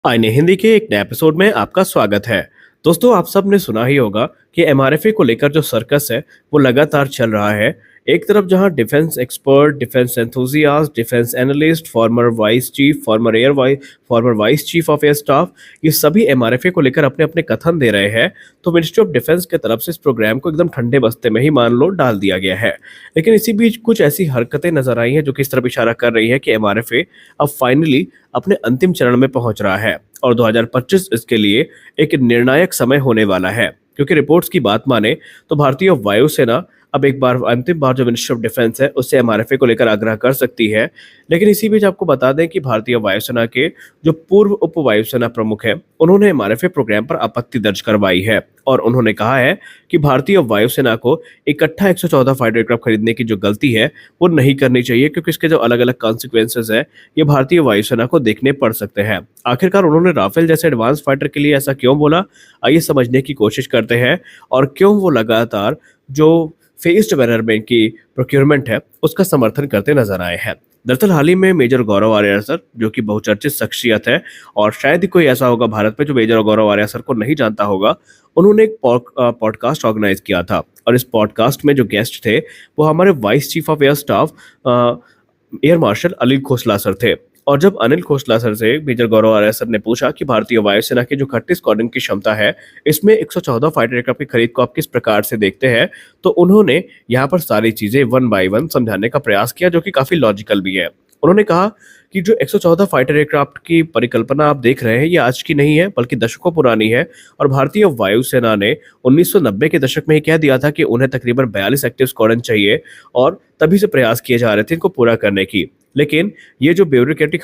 आईने हिंदी के एक नए एपिसोड में आपका स्वागत है। दोस्तों, आप सब ने सुना ही होगा कि एमआरएफए को लेकर जो सर्कस है वो लगातार चल रहा है। एक तरफ जहां defence expert, defence enthusiast, defence analyst, farmer vice chief of air staff, ये सभी एमआरएफए को लेकर अपने अपने कथन दे रहे हैं। तो मिनिस्ट्री ऑफ डिफेंस की तरफ से इस प्रोग्राम को एकदम ठंडे बस्ते में ही मान लो डाल दिया गया है। लेकिन इसी बीच कुछ ऐसी हरकतें नजर आई हैं जो कि इस तरफ इशारा कर रही है कि एमआरएफए अब फाइनली अपने अंतिम चरण में पहुंच रहा है और 2025 इसके लिए एक निर्णायक समय होने वाला है। क्योंकि रिपोर्ट्स की बात माने तो भारतीय वायुसेना अब एक बार अंतिम बार जो मिनिस्ट्री ऑफ डिफेंस है उससे एमआरएफए को लेकर आग्रह कर सकती है। लेकिन इसी बीच आपको बता दें कि भारतीय वायुसेना के जो पूर्व उप वायुसेना प्रमुख हैं उन्होंने एमआरएफए प्रोग्राम पर आपत्ति दर्ज करवाई है और उन्होंने कहा है कि भारतीय वायुसेना को इकट्ठा 114 फाइटर एयरक्राफ्ट खरीदने की जो गलती है वो नहीं करनी चाहिए, क्योंकि इसके जो अलग अलग कॉन्सिक्वेंसेज है ये भारतीय वायुसेना को देखने पड़ सकते हैं। आखिरकार उन्होंने राफेल जैसे एडवांस फाइटर के लिए ऐसा क्यों बोला, आइए समझने की कोशिश करते हैं और क्यों वो लगातार जो फेज्ड मैनर में की प्रोक्योरमेंट है उसका समर्थन करते नजर आए हैं। दरअसल हाल ही में मेजर गौरव आर्या सर, जो कि बहुचर्चित शख्सियत है और शायद ही कोई ऐसा होगा भारत में जो मेजर गौरव आर्या सर को नहीं जानता होगा, उन्होंने एक पॉडकास्ट ऑर्गेनाइज किया था और इस पॉडकास्ट में जो गेस्ट थे वो हमारे vice chief of air staff air marshal Anil Khosla sir थे। और जब अनिल खोसला सर से मेजर गौरव आर्या सर ने पूछा कि भारतीय वायुसेना की जो 38 स्क्वाड्रन की क्षमता है इसमें 114 फाइटर एयरक्राफ्ट की खरीद को आप किस प्रकार से देखते हैं, तो उन्होंने यहाँ पर सारी चीजें वन बाय वन समझाने का प्रयास किया, जो कि काफी लॉजिकल भी है। उन्होंने कहा कि जो 114 फाइटर एयरक्राफ्ट की परिकल्पना आप देख रहे हैं ये आज की नहीं है बल्कि दशकों पुरानी है और भारतीय वायुसेना ने 1990 के दशक में ही कह दिया था कि उन्हें तकरीबन 42 एक्टिव स्क्वाड्रन चाहिए और तभी से प्रयास किए जा रहे थे इनको पूरा करने की। लेकिन ये जो ब्यूरोक्रेटिक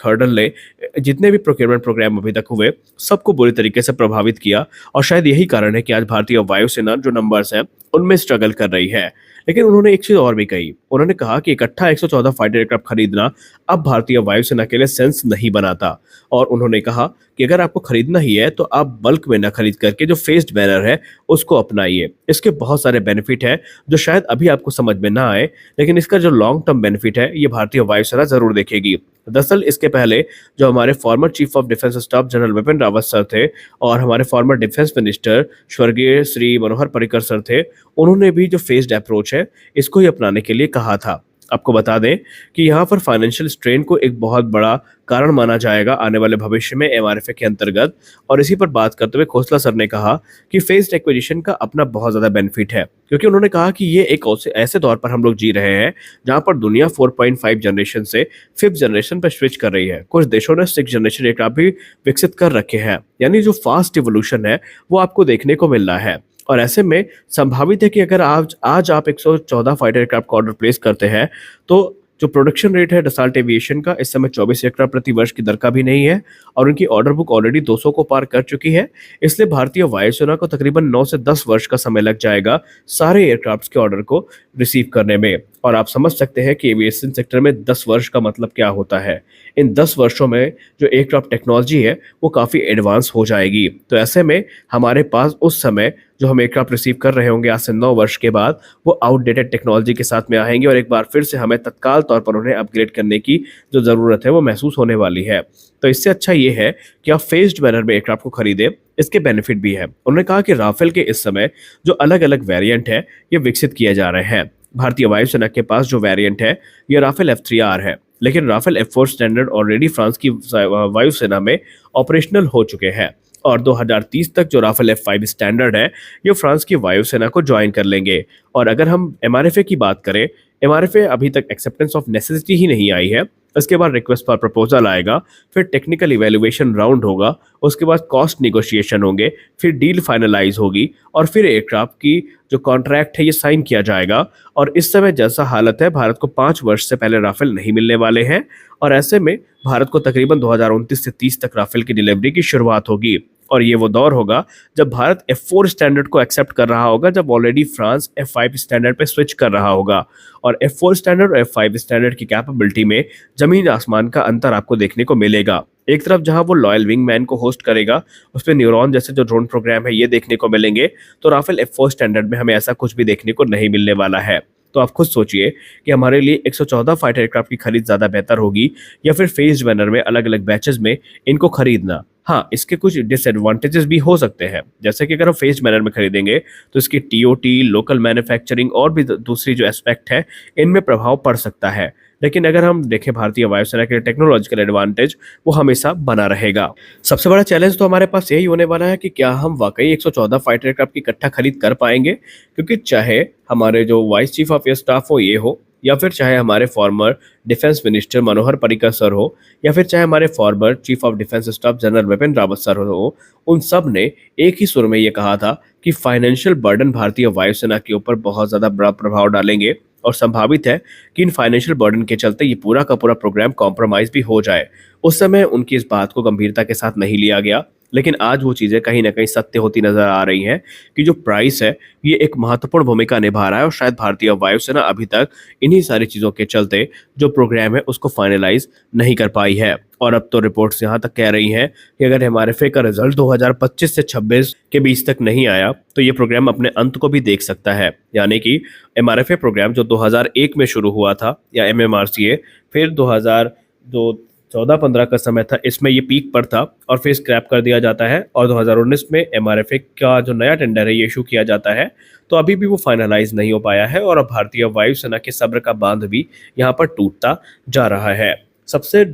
हर्डल ने जितने भी प्रोक्योरमेंट प्रोग्राम अभी तक हुए सबको बुरी तरीके से प्रभावित किया और शायद यही कारण है कि आज भारतीय वायुसेना जो नंबर्स हैं उनमें स्ट्रगल कर रही है। लेकिन उन्होंने एक चीज और भी कही, उन्होंने कहा कि इकट्ठा 114 फाइटर एयरक्राफ्ट खरीदना अब भारतीय वायुसेना के लिए सेंस नहीं बनाता और उन्होंने कहा कि अगर आपको खरीदना ही है तो आप बल्क में ना खरीद करके जो फेस्ड मैनर है उसको अपनाइए। इसके बहुत सारे बेनिफिट है जो शायद अभी आपको समझ में ना आए, लेकिन इसका जो लॉन्ग टर्म बेनिफिट है ये भारतीय वायुसेना जरूर देखेगी। दरअसल इसके पहले जो हमारे former chief of defence staff general Vipin Rawat sir थे और हमारे फॉर्मर डिफेंस मिनिस्टर स्वर्गीय श्री मनोहर पर्रिकर सर थे, उन्होंने भी जो फेस्ड अप्रोच है इसको ही अपनाने के लिए कहा था। आपको बता दें कि यहाँ पर फाइनेंशियल स्ट्रेन को एक बहुत बड़ा कारण माना जाएगा आने वाले भविष्य में एमआरएफए के अंतर्गत। और इसी पर बात करते हुए खोसला सर ने कहा कि फेस्ड एक्विजिशन का अपना बहुत ज्यादा बेनिफिट है, क्योंकि उन्होंने कहा कि ये एक ऐसे दौर पर हम लोग जी रहे हैं जहां पर दुनिया 4.5 जनरेशन से 5th जनरेशन पर स्विच कर रही है। कुछ देशों ने 6th जनरेशन एयरक्राफ्ट भी विकसित कर रखे हैं, यानी जो फास्ट इवोल्यूशन है वो आपको देखने को मिल रहा है। और ऐसे में संभावित है कि अगर आज आप 114 फाइटर एयरक्राफ्ट का ऑर्डर प्लेस करते हैं तो जो प्रोडक्शन रेट है डसाल्ट एविएशन का इस समय 24 एयरक्राफ्ट प्रति वर्ष की दर का भी नहीं है और उनकी ऑर्डर बुक ऑलरेडी 200 को पार कर चुकी है। इसलिए भारतीय वायुसेना को तकरीबन 9 से 10 वर्ष का समय लग जाएगा सारे एयरक्राफ्ट के ऑर्डर को रिसीव करने में। और आप समझ सकते हैं कि एविएशन सेक्टर में 10 वर्ष का मतलब क्या होता है। इन 10 वर्षों में जो एयरक्राफ्ट टेक्नोलॉजी है वो काफ़ी एडवांस हो जाएगी। तो ऐसे में हमारे पास उस समय जो हम एयरक्राफ्ट रिसीव कर रहे होंगे आज से 9 वर्ष के बाद वो आउटडेटेड टेक्नोलॉजी के साथ में आएंगे और एक बार फिर से हमें तत्काल तौर पर उन्हें अपग्रेड करने की जो ज़रूरत है वो महसूस होने वाली है। तो इससे अच्छा ये है कि आप फेज्ड मैनर में एयरक्राफ्ट को खरीदें, इसके बेनिफिट भी है। उन्होंने कहा कि राफेल के इस समय जो अलग अलग वेरिएंट है ये विकसित किए जा रहे हैं। भारतीय वायुसेना के पास जो वेरिएंट है ये राफेल F3R है, लेकिन Rafale F4 standard already France की वायुसेना में ऑपरेशनल हो चुके हैं और 2030 तक जो राफेल F5 स्टैंडर्ड है ये फ्रांस की वायुसेना को ज्वाइन कर लेंगे। और अगर हम एमआरएफए की बात करें, एमआरएफए अभी तक एक्सेप्टेंस ऑफ नेसेसिटी ही नहीं आई है। इसके बाद रिक्वेस्ट फॉर प्रपोजल आएगा, फिर टेक्निकल इवैल्यूएशन राउंड होगा, उसके बाद कॉस्ट निगोशिएशन होंगे, फिर डील फाइनलाइज होगी और फिर एयरक्राफ्ट की जो कॉन्ट्रैक्ट है ये साइन किया जाएगा। और इस समय जैसा हालत है भारत को 5 वर्ष से पहले राफेल नहीं मिलने वाले हैं और ऐसे में भारत को तकरीबन 2029 से 30 तक राफेल की डिलीवरी की शुरुआत होगी। और ये वो दौर होगा जब भारत F4 स्टैंडर्ड को एक्सेप्ट कर रहा होगा, जब ऑलरेडी फ्रांस F5 स्टैंडर्ड पे स्विच कर रहा होगा। और F4 स्टैंडर्ड और F5 स्टैंडर्ड की कैपेबिलिटी में जमीन आसमान का अंतर आपको देखने को मिलेगा। एक तरफ जहां वो लॉयल विंगमैन को होस्ट करेगा उस पर न्यूरॉन जैसे जो ड्रोन प्रोग्राम है ये देखने को मिलेंगे, तो राफेल F4 स्टैंडर्ड में हमें ऐसा कुछ भी देखने को नहीं मिलने वाला है। तो आप खुद सोचिए कि हमारे लिए 114 फाइटर एयरक्राफ्ट की खरीद ज़्यादा बेहतर होगी या फिर फेज्ड मैनर में अलग-अलग बैचेस में इनको खरीदना। हाँ, इसके कुछ डिसएडवांटेजेस भी हो सकते हैं, जैसे कि अगर हम फेज्ड मैनर में खरीदेंगे तो इसकी टीओटी, लोकल मैन्युफैक्चरिंग और भी दूसरी जो एस्पेक्ट है, इनमें प्रभाव पड़ सकता है। लेकिन अगर हम देखें भारतीय वायुसेना के टेक्नोलॉजिकल एडवांटेज, वो हमेशा बना रहेगा। सबसे बड़ा चैलेंज तो हमारे पास यही होने वाला है कि क्या हम वाकई 114 फाइटर एयरक्राफ्ट की इकट्ठा खरीद कर पाएंगे, क्योंकि चाहे हमारे जो vice chief of air staff हो ये हो, या फिर चाहे हमारे farmer defence minister Manohar Parrikar sir हो, या फिर चाहे हमारे former chief of defence staff general Vipin Rawat sir हो, उन सब ने एक ही सुर में ये कहा था कि फाइनेंशियल बर्डन भारतीय वायुसेना के ऊपर बहुत ज़्यादा बड़ा प्रभाव डालेंगे और संभावित है कि इन फाइनेंशियल बर्डन के चलते ये पूरा का पूरा प्रोग्राम कॉम्प्रोमाइज भी हो जाए। उस समय उनकी इस बात को गंभीरता के साथ नहीं लिया गया, लेकिन आज वो चीज़ें कहीं न कहीं सत्य होती नज़र आ रही हैं कि जो प्राइस है, ये एक महत्वपूर्ण भूमिका निभा रहा है और शायद भारतीय वायुसेना अभी तक इन्हीं सारी चीज़ों के चलते जो प्रोग्राम है उसको फाइनलाइज़ नहीं कर पाई है। और अब तो रिपोर्ट्स यहाँ तक कह रही हैं कि अगर एमआरएफए का रिजल्ट 2025 से 26 के बीच तक नहीं आया, तो ये प्रोग्राम अपने अंत को भी देख सकता है। यानी कि एमआरएफए प्रोग्राम जो 2001 में शुरू हुआ था, या एमएमआरसीए, फिर 2000 जो 14-15 का समय था, इसमें ये पीक पर था और फिर स्क्रैप कर दिया जाता है और 2019 में एमआरएफए का जो नया टेंडर है ये इशू किया जाता है। तो अभी भी वो फाइनलाइज नहीं हो पाया है और अब भारतीय वायुसेना के सब्र का बांध भी यहाँ पर टूटता जा रहा है। सबसे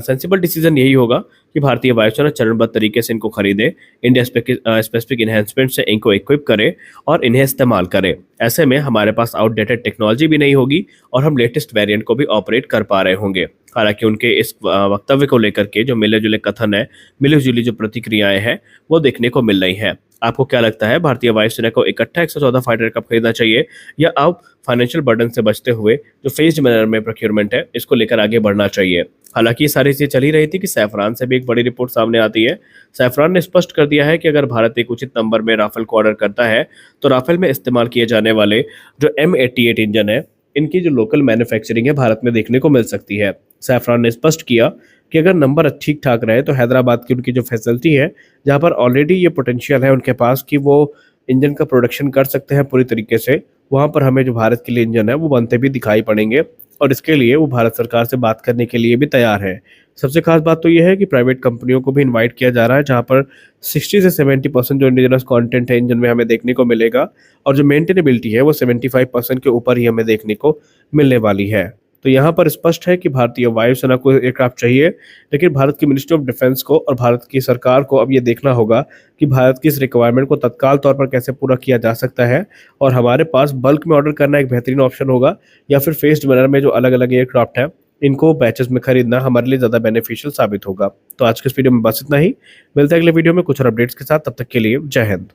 सेंसिबल डिसीजन यही होगा कि भारतीय वायुसेना चरणबद्ध तरीके से इनको खरीदे, इंडिया स्पेसिफिक इन्हेंसमेंट से इनको इक्विप करे और इन्हें इस्तेमाल करे। ऐसे में हमारे पास आउटडेटेड टेक्नोलॉजी भी नहीं होगी और हम लेटेस्ट वेरिएंट को भी ऑपरेट कर पा रहे होंगे। हालांकि उनके इस वक्तव्य को लेकर के जो मिले जुले कथन है, मिली जुली जो प्रतिक्रियाएं हैं, वो देखने को मिल रही हैं। आपको क्या लगता है, भारतीय वायुसेना को इकट्ठा 114 फाइटर एयरक्राफ्ट खरीदना चाहिए या अब फाइनेंशियल बर्डन से बचते हुए जो फेज्ड मैनर में प्रोक्योरमेंट है इसको लेकर आगे बढ़ना चाहिए? हालांकि ये सारी चीजें चली रही थी कि सैफरान से भी एक बड़ी रिपोर्ट सामने आती है। सैफरान ने स्पष्ट कर दिया है कि अगर भारत एक उचित नंबर में राफेल को ऑर्डर करता है तो राफेल में इस्तेमाल किए जाने वाले जो M88 इंजन है, इनकी जो लोकल मैन्युफैक्चरिंग है भारत में देखने को मिल सकती है। सैफरान ने स्पष्ट किया कि अगर नंबर ठीक ठाक रहे तो हैदराबाद की उनकी जो फैसिलिटी है, जहाँ पर ऑलरेडी ये पोटेंशियल है उनके पास कि वो इंजन का प्रोडक्शन कर सकते हैं पूरी तरीके से, वहाँ पर हमें जो भारत के लिए इंजन है वो बनते भी दिखाई पड़ेंगे और इसके लिए वो भारत सरकार से बात करने के लिए भी तैयार है। सबसे खास बात तो ये है कि प्राइवेट कंपनियों को भी इनवाइट किया जा रहा है, जहाँ पर 60 से 70% जो इंडिजिनस कंटेंट है इंजन में हमें देखने को मिलेगा और जो मेंटेनेबिलिटी है वो 75% के ऊपर ही हमें देखने को मिलने वाली है। तो यहाँ पर स्पष्ट है कि भारतीय वायुसेना को एयरक्राफ्ट चाहिए, लेकिन भारत की मिनिस्ट्री ऑफ डिफेंस को और भारत की सरकार को अब ये देखना होगा कि भारत की इस रिक्वायरमेंट को तत्काल तौर पर कैसे पूरा किया जा सकता है और हमारे पास बल्क में ऑर्डर करना एक बेहतरीन ऑप्शन होगा या फिर फेज्ड मैनर में जो अलग अलग एयरक्राफ्ट है इनको बैचेस में खरीदना हमारे लिए ज़्यादा बेनिफिशियल साबित होगा। तो आज के इस वीडियो में बस इतना ही। मिलते हैं अगले वीडियो में कुछ और अपडेट्स के साथ, तब तक के लिए जय हिंद।